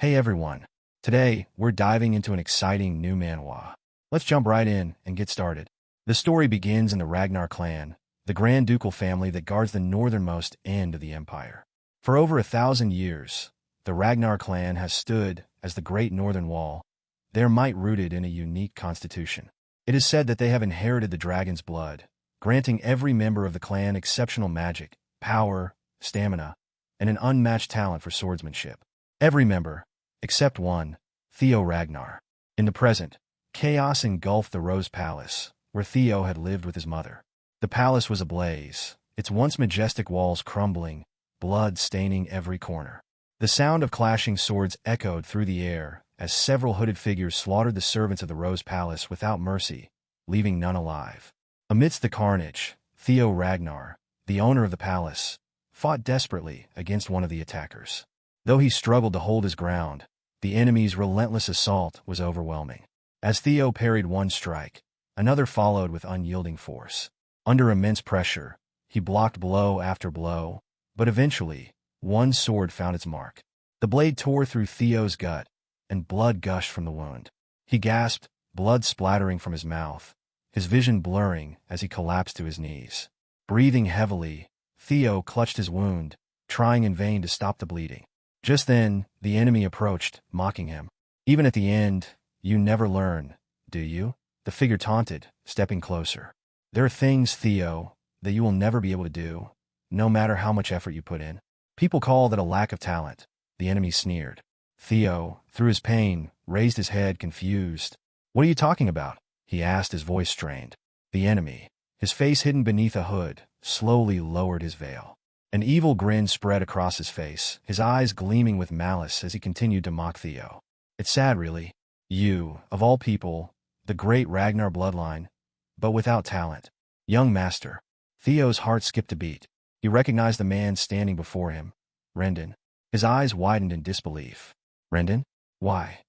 Hey everyone. Today, we're diving into an exciting new manhwa. Let's jump right in and get started. The story begins in the Ragnar clan, the Grand Ducal family that guards the northernmost end of the empire. For over 1,000 years, the Ragnar clan has stood as the Great Northern Wall, their might rooted in a unique constitution. It is said that they have inherited the dragon's blood, granting every member of the clan exceptional magic, power, stamina, and an unmatched talent for swordsmanship. Every member, except one, Theo Ragnar. In the present, chaos engulfed the Rose Palace, where Theo had lived with his mother. The palace was ablaze, its once majestic walls crumbling, blood staining every corner. The sound of clashing swords echoed through the air as several hooded figures slaughtered the servants of the Rose Palace without mercy, leaving none alive. Amidst the carnage, Theo Ragnar, the owner of the palace, fought desperately against one of the attackers. Though he struggled to hold his ground, the enemy's relentless assault was overwhelming. As Theo parried one strike, another followed with unyielding force. Under immense pressure, he blocked blow after blow, but eventually, one sword found its mark. The blade tore through Theo's gut, and blood gushed from the wound. He gasped, blood splattering from his mouth, his vision blurring as he collapsed to his knees. Breathing heavily, Theo clutched his wound, trying in vain to stop the bleeding. Just then, the enemy approached, mocking him. Even at the end, you never learn, do you? The figure taunted, stepping closer. There are things, Theo, that you will never be able to do, no matter how much effort you put in. People call that a lack of talent, the enemy sneered. Theo, through his pain, raised his head, confused. What are you talking about? He asked, his voice strained. The enemy, his face hidden beneath a hood, slowly lowered his veil. An evil grin spread across his face, his eyes gleaming with malice as he continued to mock Theo. It's sad, really. You, of all people, the great Ragnar bloodline, but without talent. Young master. Theo's heart skipped a beat. He recognized the man standing before him, Rendon. His eyes widened in disbelief. Rendon? Why?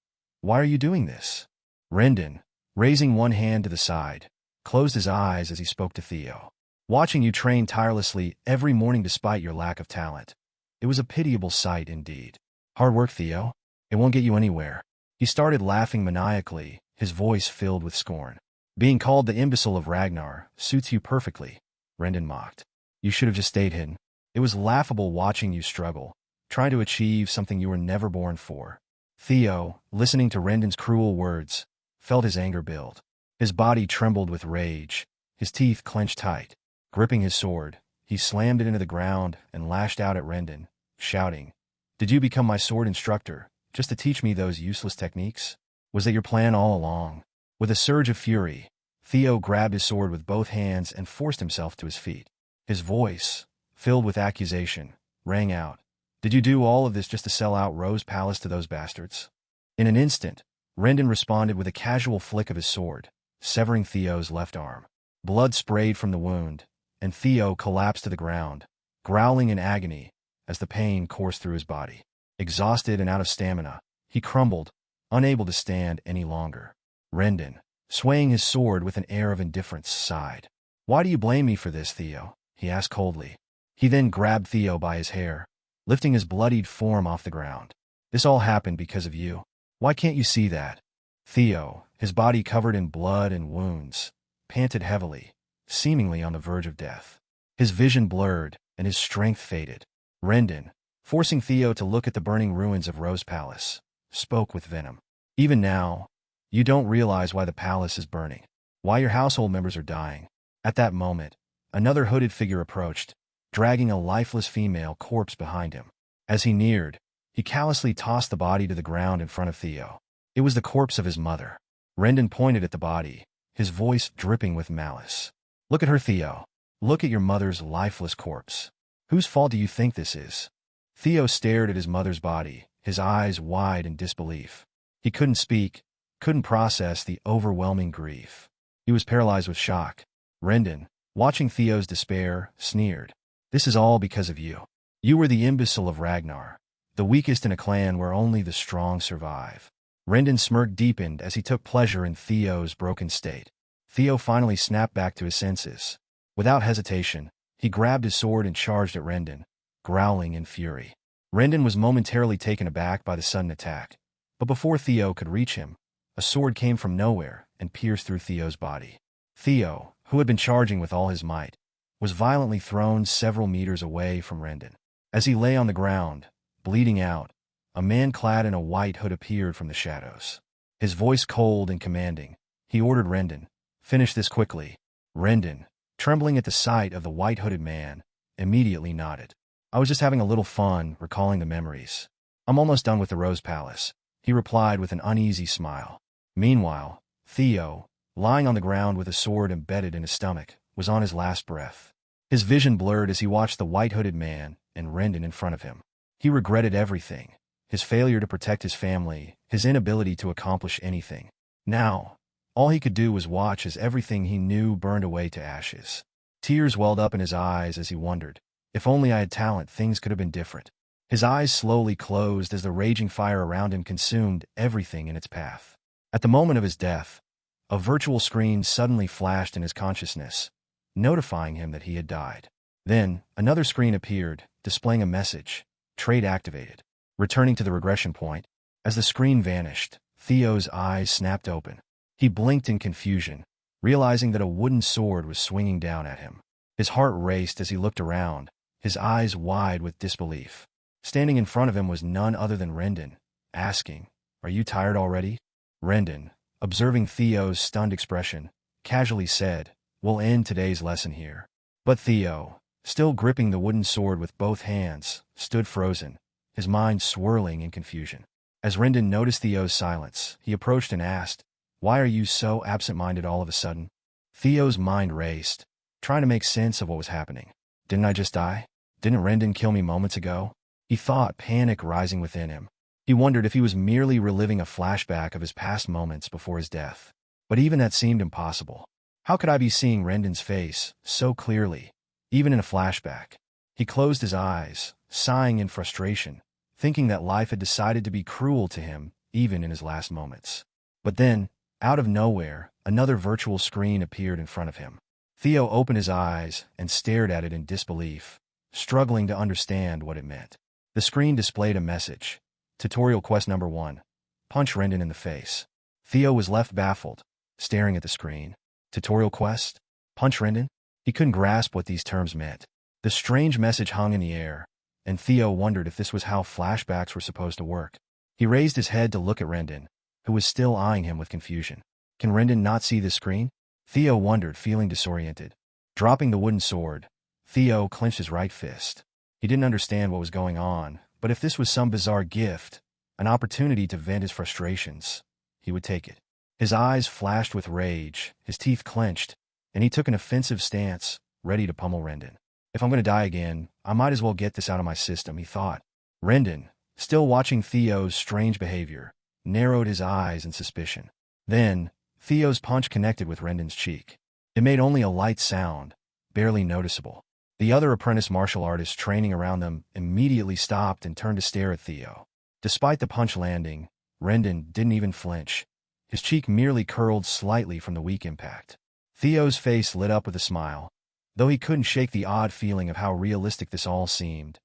Why are you doing this? Rendon, raising one hand to the side, closed his eyes as he spoke to Theo. Watching you train tirelessly every morning despite your lack of talent. It was a pitiable sight indeed. Hard work, Theo. It won't get you anywhere. He started laughing maniacally, his voice filled with scorn. Being called the imbecile of Ragnar suits you perfectly, Rendon mocked. You should have just stayed hidden. It was laughable watching you struggle, trying to achieve something you were never born for. Theo, listening to Rendon's cruel words, felt his anger build. His body trembled with rage, his teeth clenched tight. Gripping his sword, he slammed it into the ground and lashed out at Rendon, shouting, Did you become my sword instructor, just to teach me those useless techniques? Was that your plan all along? With a surge of fury, Theo grabbed his sword with both hands and forced himself to his feet. His voice, filled with accusation, rang out, Did you do all of this just to sell out Rose Palace to those bastards? In an instant, Rendon responded with a casual flick of his sword, severing Theo's left arm. Blood sprayed from the wound, and Theo collapsed to the ground, growling in agony as the pain coursed through his body. Exhausted and out of stamina, he crumbled, unable to stand any longer. Rendon, swaying his sword with an air of indifference, sighed. Why do you blame me for this, Theo? He asked coldly. He then grabbed Theo by his hair, lifting his bloodied form off the ground. This all happened because of you. Why can't you see that? Theo, his body covered in blood and wounds, panted heavily, seemingly on the verge of death. His vision blurred, and his strength faded. Rendon, forcing Theo to look at the burning ruins of Rose Palace, spoke with venom. Even now, you don't realize why the palace is burning, why your household members are dying. At that moment, another hooded figure approached, dragging a lifeless female corpse behind him. As he neared, he callously tossed the body to the ground in front of Theo. It was the corpse of his mother. Rendon pointed at the body, his voice dripping with malice. Look at her, Theo. Look at your mother's lifeless corpse. Whose fault do you think this is? Theo stared at his mother's body, his eyes wide in disbelief. He couldn't speak, couldn't process the overwhelming grief. He was paralyzed with shock. Rendon, watching Theo's despair, sneered. This is all because of you. You were the imbecile of Ragnar, the weakest in a clan where only the strong survive. Rendon's smirk deepened as he took pleasure in Theo's broken state. Theo finally snapped back to his senses. Without hesitation, he grabbed his sword and charged at Rendon, growling in fury. Rendon was momentarily taken aback by the sudden attack, but before Theo could reach him, a sword came from nowhere and pierced through Theo's body. Theo, who had been charging with all his might, was violently thrown several meters away from Rendon. As he lay on the ground, bleeding out, a man clad in a white hood appeared from the shadows. His voice cold and commanding, he ordered Rendon, "Finish this quickly." Rendon, trembling at the sight of the white-hooded man, immediately nodded. "I was just having a little fun, recalling the memories. I'm almost done with the Rose Palace," he replied with an uneasy smile. Meanwhile, Theo, lying on the ground with a sword embedded in his stomach, was on his last breath. His vision blurred as he watched the white-hooded man and Rendon in front of him. He regretted everything: his failure to protect his family, his inability to accomplish anything. Now, all he could do was watch as everything he knew burned away to ashes. Tears welled up in his eyes as he wondered, if only I had talent, things could have been different. His eyes slowly closed as the raging fire around him consumed everything in its path. At the moment of his death, a virtual screen suddenly flashed in his consciousness, notifying him that he had died. Then, another screen appeared, displaying a message: "Trait activated." Returning to the regression point, as the screen vanished, Theo's eyes snapped open. He blinked in confusion, realizing that a wooden sword was swinging down at him. His heart raced as he looked around, his eyes wide with disbelief. Standing in front of him was none other than Rendon, asking, "Are you tired already?" Rendon, observing Theo's stunned expression, casually said, "We'll end today's lesson here." But Theo, still gripping the wooden sword with both hands, stood frozen, his mind swirling in confusion. As Rendon noticed Theo's silence, he approached and asked, "Why are you so absent-minded all of a sudden?" Theo's mind raced, trying to make sense of what was happening. "Didn't I just die? Didn't Rendon kill me moments ago?" He thought, panic rising within him. He wondered if he was merely reliving a flashback of his past moments before his death. But even that seemed impossible. How could I be seeing Rendon's face so clearly, even in a flashback? He closed his eyes, sighing in frustration, thinking that life had decided to be cruel to him even in his last moments. But then, out of nowhere, another virtual screen appeared in front of him. Theo opened his eyes and stared at it in disbelief, struggling to understand what it meant. The screen displayed a message: "Tutorial quest number 1. Punch Rendon in the face." Theo was left baffled, staring at the screen. Tutorial quest? Punch Rendon? He couldn't grasp what these terms meant. The strange message hung in the air, and Theo wondered if this was how flashbacks were supposed to work. He raised his head to look at Rendon, who was still eyeing him with confusion. Can Rendon not see the screen? Theo wondered, feeling disoriented. Dropping the wooden sword, Theo clenched his right fist. He didn't understand what was going on, but if this was some bizarre gift, an opportunity to vent his frustrations, he would take it. His eyes flashed with rage, his teeth clenched, and he took an offensive stance, ready to pummel Rendon. If I'm going to die again, I might as well get this out of my system, he thought. Rendon, still watching Theo's strange behavior, narrowed his eyes in suspicion. Then, Theo's punch connected with Rendon's cheek. It made only a light sound, barely noticeable. The other apprentice martial artists training around them immediately stopped and turned to stare at Theo. Despite the punch landing, Rendon didn't even flinch. His cheek merely curled slightly from the weak impact. Theo's face lit up with a smile, though he couldn't shake the odd feeling of how realistic this all seemed,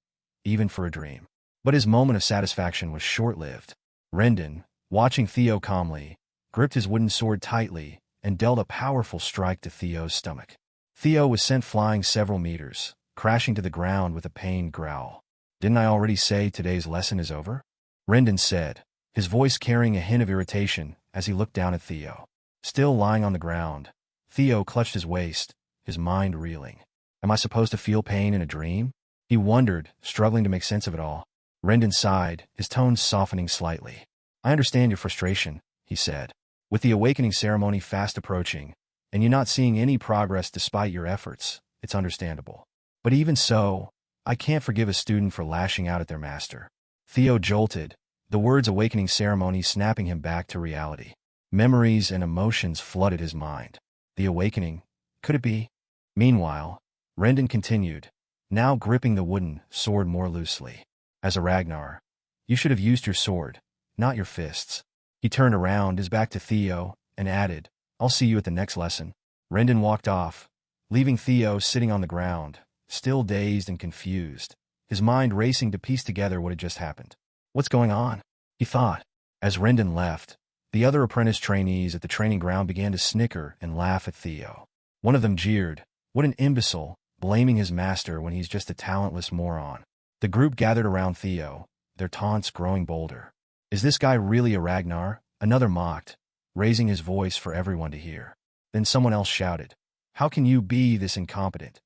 even for a dream. But his moment of satisfaction was short-lived. Rendon, watching Theo calmly, gripped his wooden sword tightly and dealt a powerful strike to Theo's stomach. Theo was sent flying several meters, crashing to the ground with a pained growl. "Didn't I already say today's lesson is over?" Rendon said, his voice carrying a hint of irritation as he looked down at Theo. Still lying on the ground, Theo clutched his waist, his mind reeling. Am I supposed to feel pain in a dream? He wondered, struggling to make sense of it all. Rendon sighed, his tone softening slightly. "I understand your frustration," he said. "With the awakening ceremony fast approaching, and you not seeing any progress despite your efforts, it's understandable. But even so, I can't forgive a student for lashing out at their master." Theo jolted, the words awakening ceremony snapping him back to reality. Memories and emotions flooded his mind. The awakening? Could it be? Meanwhile, Rendon continued, now gripping the wooden sword more loosely. "As a Ragnar, you should have used your sword, not your fists." He turned around, his back to Theo, and added, "I'll see you at the next lesson." Rendon walked off, leaving Theo sitting on the ground, still dazed and confused, his mind racing to piece together what had just happened. What's going on? He thought. As Rendon left, the other apprentice trainees at the training ground began to snicker and laugh at Theo. One of them jeered, "What an imbecile, blaming his master when he's just a talentless moron." The group gathered around Theo, their taunts growing bolder. "Is this guy really a Ragnar?" Another mocked, raising his voice for everyone to hear. Then someone else shouted, "How can you be this incompetent?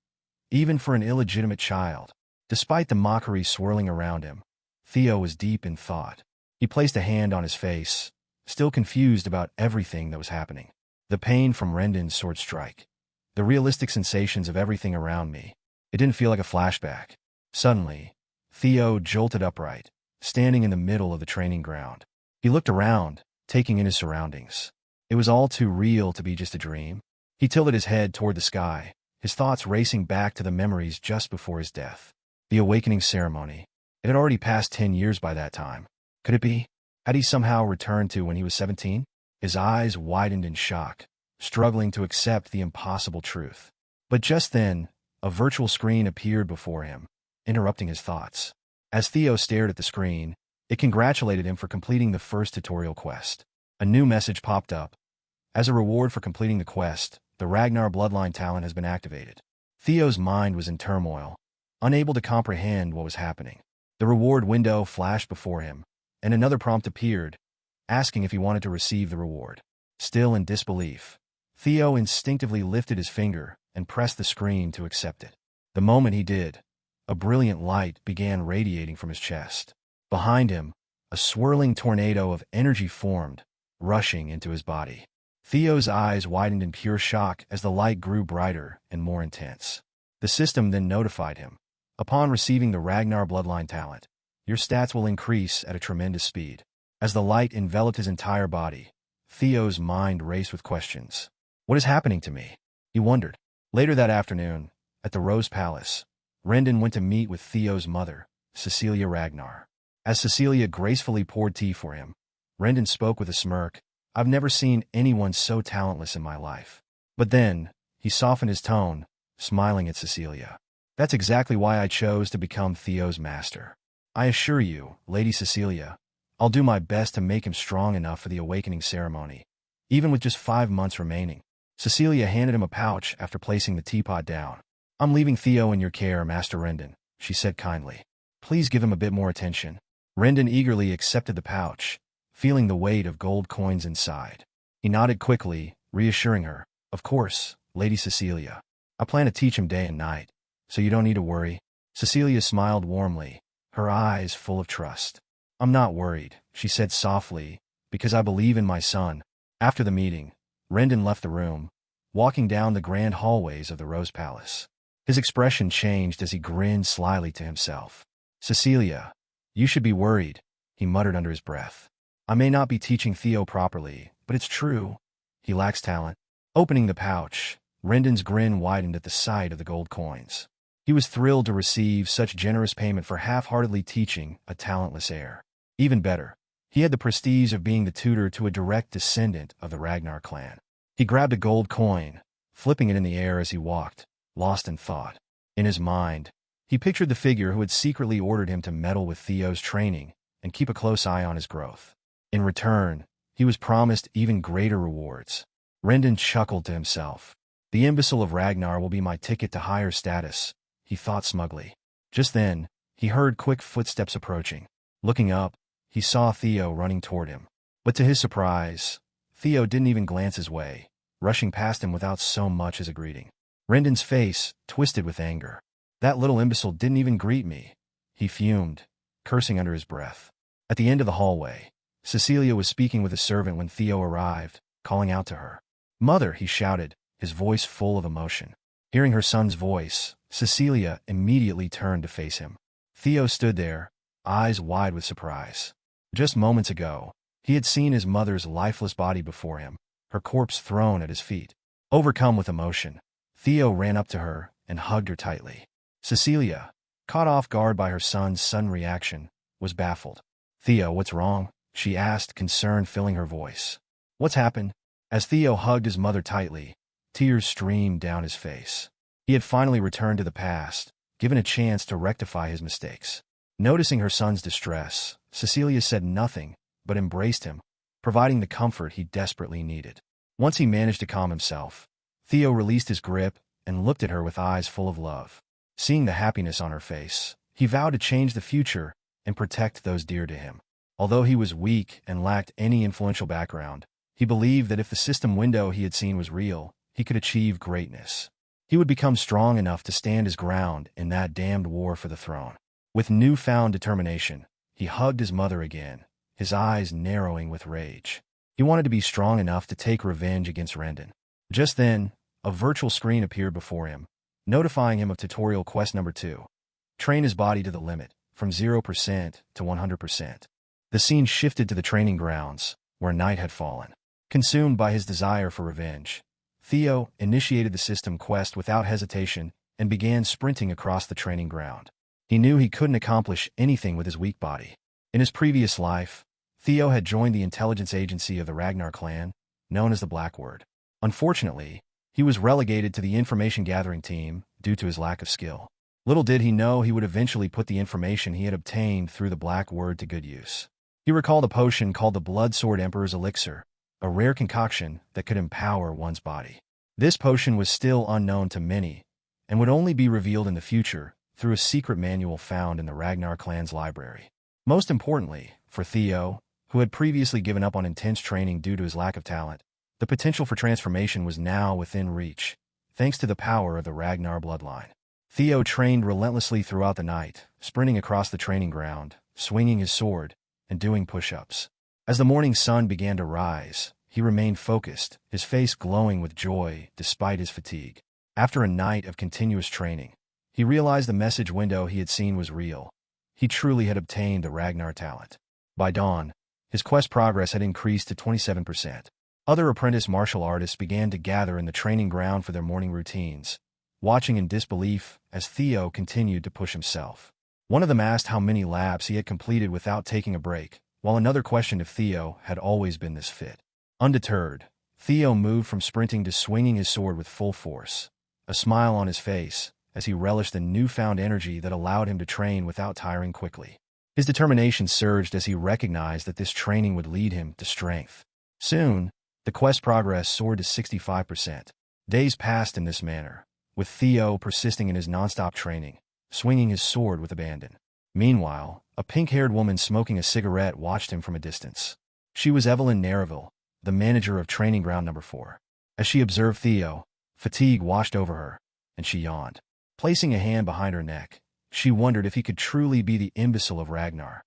Even for an illegitimate child?" Despite the mockery swirling around him, Theo was deep in thought. He placed a hand on his face, still confused about everything that was happening. The pain from Rendon's sword strike. The realistic sensations of everything around me. It didn't feel like a flashback. Suddenly, Theo jolted upright, standing in the middle of the training ground. He looked around, taking in his surroundings. It was all too real to be just a dream. He tilted his head toward the sky, his thoughts racing back to the memories just before his death. The awakening ceremony. It had already passed 10 years by that time. Could it be? Had he somehow returned to when he was 17? His eyes widened in shock, struggling to accept the impossible truth. But just then, a virtual screen appeared before him, interrupting his thoughts. As Theo stared at the screen, it congratulated him for completing the first tutorial quest. A new message popped up. As a reward for completing the quest, the Ragnar bloodline talent has been activated. Theo's mind was in turmoil, unable to comprehend what was happening. The reward window flashed before him, and another prompt appeared, asking if he wanted to receive the reward. Still in disbelief, Theo instinctively lifted his finger and pressed the screen to accept it. The moment he did, a brilliant light began radiating from his chest. Behind him, a swirling tornado of energy formed, rushing into his body. Theo's eyes widened in pure shock as the light grew brighter and more intense. The system then notified him. Upon receiving the Ragnar bloodline talent, your stats will increase at a tremendous speed. As the light enveloped his entire body, Theo's mind raced with questions. What is happening to me? He wondered. Later that afternoon, at the Rose Palace, Rendon went to meet with Theo's mother, Cecilia Ragnar. As Cecilia gracefully poured tea for him, Rendon spoke with a smirk. "I've never seen anyone so talentless in my life." But then, he softened his tone, smiling at Cecilia. "That's exactly why I chose to become Theo's master. I assure you, Lady Cecilia, I'll do my best to make him strong enough for the awakening ceremony, even with just 5 months remaining." Cecilia handed him a pouch after placing the teapot down. "I'm leaving Theo in your care, Master Rendon," she said kindly. "Please give him a bit more attention." Rendon eagerly accepted the pouch, feeling the weight of gold coins inside. He nodded quickly, reassuring her. "Of course, Lady Cecilia. I plan to teach him day and night, so you don't need to worry." Cecilia smiled warmly, her eyes full of trust. "I'm not worried," she said softly, "because I believe in my son." After the meeting, Rendon left the room, walking down the grand hallways of the Rose Palace. His expression changed as he grinned slyly to himself. "Cecilia, you should be worried," he muttered under his breath. "I may not be teaching Theo properly, but it's true. He lacks talent." Opening the pouch, Rendon's grin widened at the sight of the gold coins. He was thrilled to receive such generous payment for half-heartedly teaching a talentless heir. Even better, he had the prestige of being the tutor to a direct descendant of the Ragnar clan. He grabbed a gold coin, flipping it in the air as he walked, lost in thought. In his mind, he pictured the figure who had secretly ordered him to meddle with Theo's training and keep a close eye on his growth. In return, he was promised even greater rewards. Rendon chuckled to himself. "The imbecile of Ragnar will be my ticket to higher status," he thought smugly. Just then, he heard quick footsteps approaching. Looking up, he saw Theo running toward him. But to his surprise, Theo didn't even glance his way, rushing past him without so much as a greeting. Rendon's face twisted with anger. "That little imbecile didn't even greet me," he fumed, cursing under his breath. At the end of the hallway, Cecilia was speaking with a servant when Theo arrived, calling out to her. "Mother," he shouted, his voice full of emotion. Hearing her son's voice, Cecilia immediately turned to face him. Theo stood there, eyes wide with surprise. Just moments ago, he had seen his mother's lifeless body before him, her corpse thrown at his feet. Overcome with emotion, Theo ran up to her and hugged her tightly. Cecilia, caught off guard by her son's sudden reaction, was baffled. "Theo, what's wrong?" she asked, concern filling her voice. "What's happened?" As Theo hugged his mother tightly, tears streamed down his face. He had finally returned to the past, given a chance to rectify his mistakes. Noticing her son's distress, Cecilia said nothing, but embraced him, providing the comfort he desperately needed. Once he managed to calm himself, Theo released his grip and looked at her with eyes full of love. Seeing the happiness on her face, he vowed to change the future and protect those dear to him. Although he was weak and lacked any influential background, he believed that if the system window he had seen was real, he could achieve greatness. He would become strong enough to stand his ground in that damned war for the throne. With newfound determination, he hugged his mother again, his eyes narrowing with rage. He wanted to be strong enough to take revenge against Rendon. Just then, a virtual screen appeared before him, notifying him of tutorial quest number 2. Train his body to the limit, from 0% to 100%. The scene shifted to the training grounds, where night had fallen. Consumed by his desire for revenge, Theo initiated the system quest without hesitation and began sprinting across the training ground. He knew he couldn't accomplish anything with his weak body. In his previous life, Theo had joined the intelligence agency of the Ragnar clan, known as the Black Word. Unfortunately, he was relegated to the information-gathering team due to his lack of skill. Little did he know he would eventually put the information he had obtained through the Black Word to good use. He recalled a potion called the Blood Sword Emperor's Elixir, a rare concoction that could empower one's body. This potion was still unknown to many, and would only be revealed in the future through a secret manual found in the Ragnar clan's library. Most importantly, for Theo, who had previously given up on intense training due to his lack of talent, the potential for transformation was now within reach, thanks to the power of the Ragnar bloodline. Theo trained relentlessly throughout the night, sprinting across the training ground, swinging his sword, and doing push-ups. As the morning sun began to rise, he remained focused, his face glowing with joy despite his fatigue. After a night of continuous training, he realized the message window he had seen was real. He truly had obtained the Ragnar talent. By dawn, his quest progress had increased to 27%. Other apprentice martial artists began to gather in the training ground for their morning routines, watching in disbelief as Theo continued to push himself. One of them asked how many laps he had completed without taking a break, while another questioned if Theo had always been this fit. Undeterred, Theo moved from sprinting to swinging his sword with full force, a smile on his face as he relished the newfound energy that allowed him to train without tiring quickly. His determination surged as he recognized that this training would lead him to strength. Soon, the quest progress soared to 65%. Days passed in this manner, with Theo persisting in his nonstop training, swinging his sword with abandon. Meanwhile, a pink-haired woman smoking a cigarette watched him from a distance. She was Evelyn Nereville, the manager of training ground number 4. As she observed Theo, fatigue washed over her, and she yawned. Placing a hand behind her neck, she wondered if he could truly be the imbecile of Ragnar.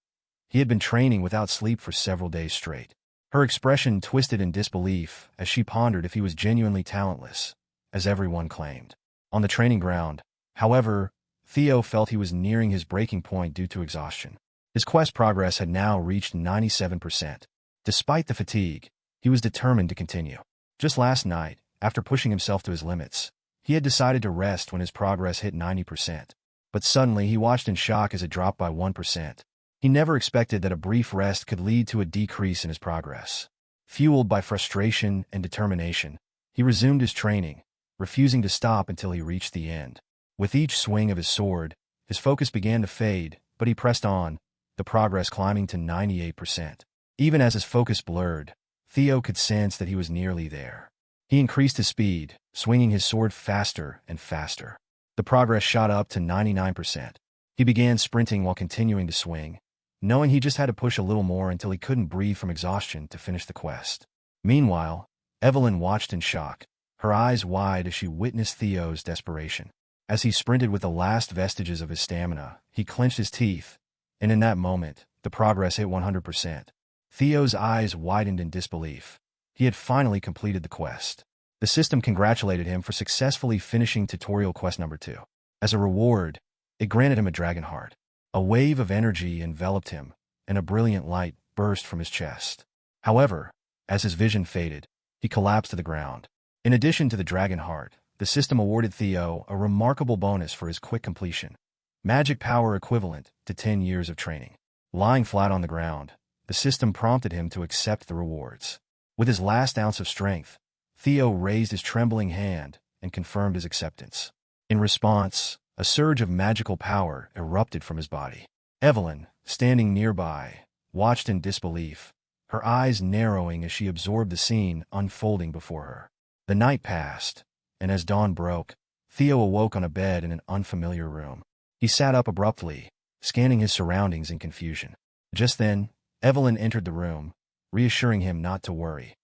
He had been training without sleep for several days straight. Her expression twisted in disbelief as she pondered if he was genuinely talentless, as everyone claimed. On the training ground, however, Theo felt he was nearing his breaking point due to exhaustion. His quest progress had now reached 97%. Despite the fatigue, he was determined to continue. Just last night, after pushing himself to his limits, he had decided to rest when his progress hit 90%. But suddenly he watched in shock as it dropped by 1%. He never expected that a brief rest could lead to a decrease in his progress. Fueled by frustration and determination, he resumed his training, refusing to stop until he reached the end. With each swing of his sword, his focus began to fade, but he pressed on, the progress climbing to 98%. Even as his focus blurred, Theo could sense that he was nearly there. He increased his speed, swinging his sword faster and faster. The progress shot up to 99%. He began sprinting while continuing to swing, knowing he just had to push a little more until he couldn't breathe from exhaustion to finish the quest. Meanwhile, Evelyn watched in shock, her eyes wide as she witnessed Theo's desperation. As he sprinted with the last vestiges of his stamina, he clenched his teeth, and in that moment, the progress hit 100%. Theo's eyes widened in disbelief. He had finally completed the quest. The system congratulated him for successfully finishing tutorial quest number 2. As a reward, it granted him a dragon heart. A wave of energy enveloped him, and a brilliant light burst from his chest. However, as his vision faded, he collapsed to the ground. In addition to the dragon heart, the system awarded Theo a remarkable bonus for his quick completion, magic power equivalent to 10 years of training. Lying flat on the ground, the system prompted him to accept the rewards. With his last ounce of strength, Theo raised his trembling hand and confirmed his acceptance. In response, A surge of magical power erupted from his body. Evelyn, standing nearby, watched in disbelief, her eyes narrowing as she absorbed the scene unfolding before her. The night passed, and as dawn broke, Theo awoke on a bed in an unfamiliar room. He sat up abruptly, scanning his surroundings in confusion. Just then, Evelyn entered the room, reassuring him not to worry.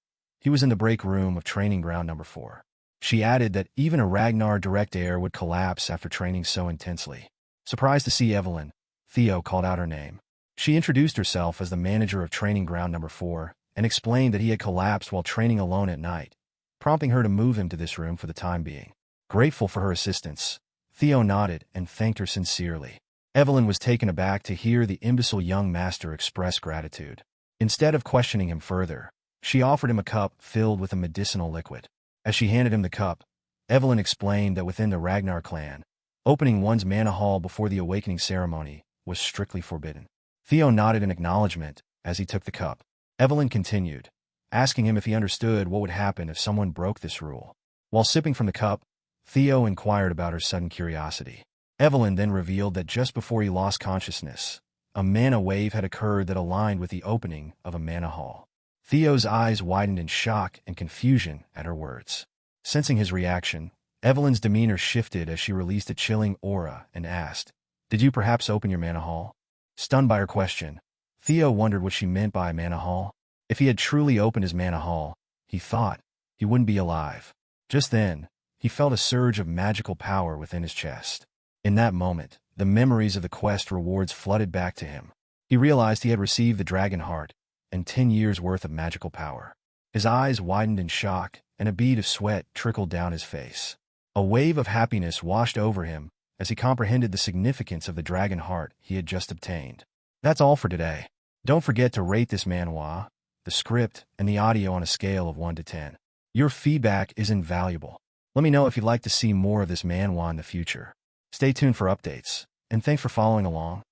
He was in the break room of training ground number 4. She added that even a Ragnar direct heir would collapse after training so intensely. Surprised to see Evelyn, Theo called out her name. She introduced herself as the manager of training ground number 4 and explained that he had collapsed while training alone at night, prompting her to move him to this room for the time being. Grateful for her assistance, Theo nodded and thanked her sincerely. Evelyn was taken aback to hear the imbecile young master express gratitude. Instead of questioning him further, she offered him a cup filled with a medicinal liquid. As she handed him the cup, Evelyn explained that within the Ragnar clan, opening one's mana hall before the awakening ceremony was strictly forbidden. Theo nodded in acknowledgement as he took the cup. Evelyn continued, asking him if he understood what would happen if someone broke this rule. While sipping from the cup, Theo inquired about her sudden curiosity. Evelyn then revealed that just before he lost consciousness, a mana wave had occurred that aligned with the opening of a mana hall. Theo's eyes widened in shock and confusion at her words. Sensing his reaction, Evelyn's demeanor shifted as she released a chilling aura and asked, "Did you perhaps open your mana hall?" Stunned by her question, Theo wondered what she meant by mana hall. If he had truly opened his mana hall, he thought, he wouldn't be alive. Just then, he felt a surge of magical power within his chest. In that moment, the memories of the quest rewards flooded back to him. He realized he had received the dragon heart and 10 years' worth of magical power. His eyes widened in shock, and a bead of sweat trickled down his face. A wave of happiness washed over him as he comprehended the significance of the dragon heart he had just obtained. That's all for today. Don't forget to rate this manhwa, the script, and the audio on a scale of 1 to 10. Your feedback is invaluable. Let me know if you'd like to see more of this manhwa in the future. Stay tuned for updates, and thanks for following along.